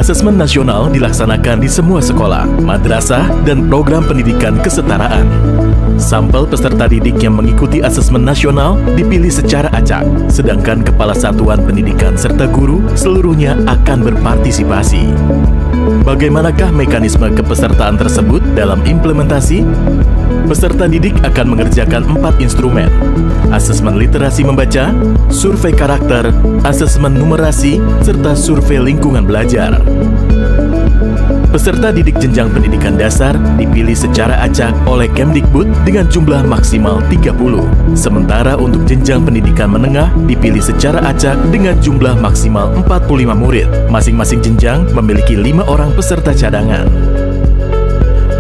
Asesmen nasional dilaksanakan di semua sekolah, madrasah, dan program pendidikan kesetaraan. Sampel peserta didik yang mengikuti asesmen nasional dipilih secara acak, sedangkan kepala satuan pendidikan serta guru seluruhnya akan berpartisipasi. Bagaimanakah mekanisme kepesertaan tersebut dalam implementasi? Peserta didik akan mengerjakan 4 instrumen: asesmen literasi membaca, survei karakter, asesmen numerasi, serta survei lingkungan belajar. Peserta didik jenjang pendidikan dasar dipilih secara acak oleh Kemdikbud dengan jumlah maksimal 30. Sementara untuk jenjang pendidikan menengah dipilih secara acak dengan jumlah maksimal 45 murid. Masing-masing jenjang memiliki 5 orang peserta cadangan.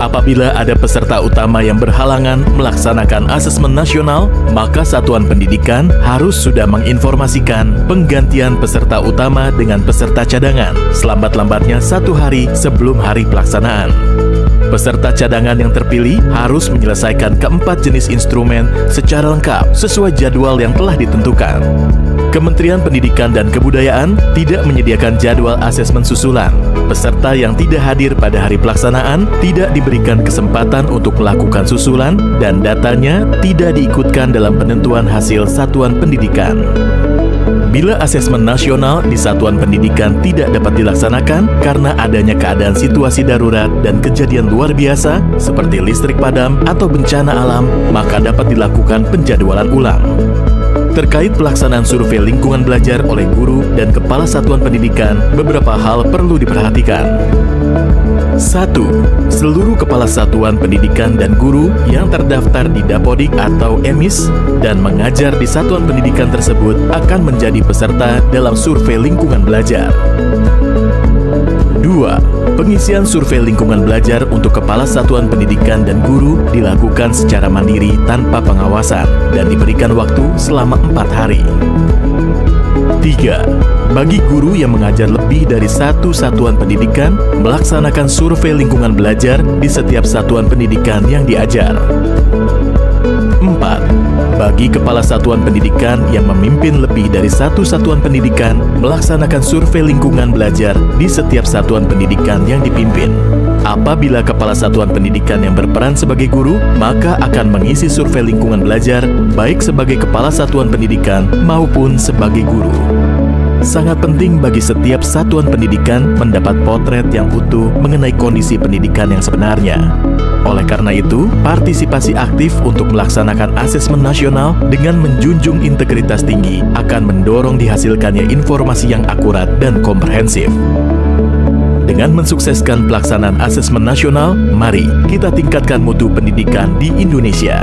Apabila ada peserta utama yang berhalangan melaksanakan asesmen nasional, maka satuan pendidikan harus sudah menginformasikan penggantian peserta utama dengan peserta cadangan selambat-lambatnya 1 hari sebelum hari pelaksanaan. Peserta cadangan yang terpilih harus menyelesaikan keempat jenis instrumen secara lengkap sesuai jadwal yang telah ditentukan. Kementerian Pendidikan dan Kebudayaan tidak menyediakan jadwal asesmen susulan. Peserta yang tidak hadir pada hari pelaksanaan tidak diberikan kesempatan untuk melakukan susulan dan datanya tidak diikutkan dalam penentuan hasil satuan pendidikan. Bila asesmen nasional di satuan pendidikan tidak dapat dilaksanakan karena adanya keadaan situasi darurat dan kejadian luar biasa seperti listrik padam atau bencana alam, maka dapat dilakukan penjadwalan ulang. Terkait pelaksanaan survei lingkungan belajar oleh guru dan kepala satuan pendidikan, beberapa hal perlu diperhatikan. 1. Seluruh kepala satuan pendidikan dan guru yang terdaftar di Dapodik atau EMIS dan mengajar di satuan pendidikan tersebut akan menjadi peserta dalam survei lingkungan belajar. 2. Pengisian survei lingkungan belajar untuk kepala satuan pendidikan dan guru dilakukan secara mandiri tanpa pengawasan dan diberikan waktu selama 4 hari. 3. Bagi guru yang mengajar lebih dari 1 satuan pendidikan, melaksanakan survei lingkungan belajar di setiap satuan pendidikan yang diajar. 4. Bagi kepala satuan pendidikan yang memimpin lebih dari 1 satuan pendidikan, melaksanakan survei lingkungan belajar di setiap satuan pendidikan yang dipimpin. Apabila kepala satuan pendidikan yang berperan sebagai guru, maka akan mengisi survei lingkungan belajar baik sebagai kepala satuan pendidikan maupun sebagai guru. Sangat penting bagi setiap satuan pendidikan mendapat potret yang utuh mengenai kondisi pendidikan yang sebenarnya. Oleh karena itu, partisipasi aktif untuk melaksanakan asesmen nasional dengan menjunjung integritas tinggi akan mendorong dihasilkannya informasi yang akurat dan komprehensif. Dengan mensukseskan pelaksanaan asesmen nasional, mari kita tingkatkan mutu pendidikan di Indonesia.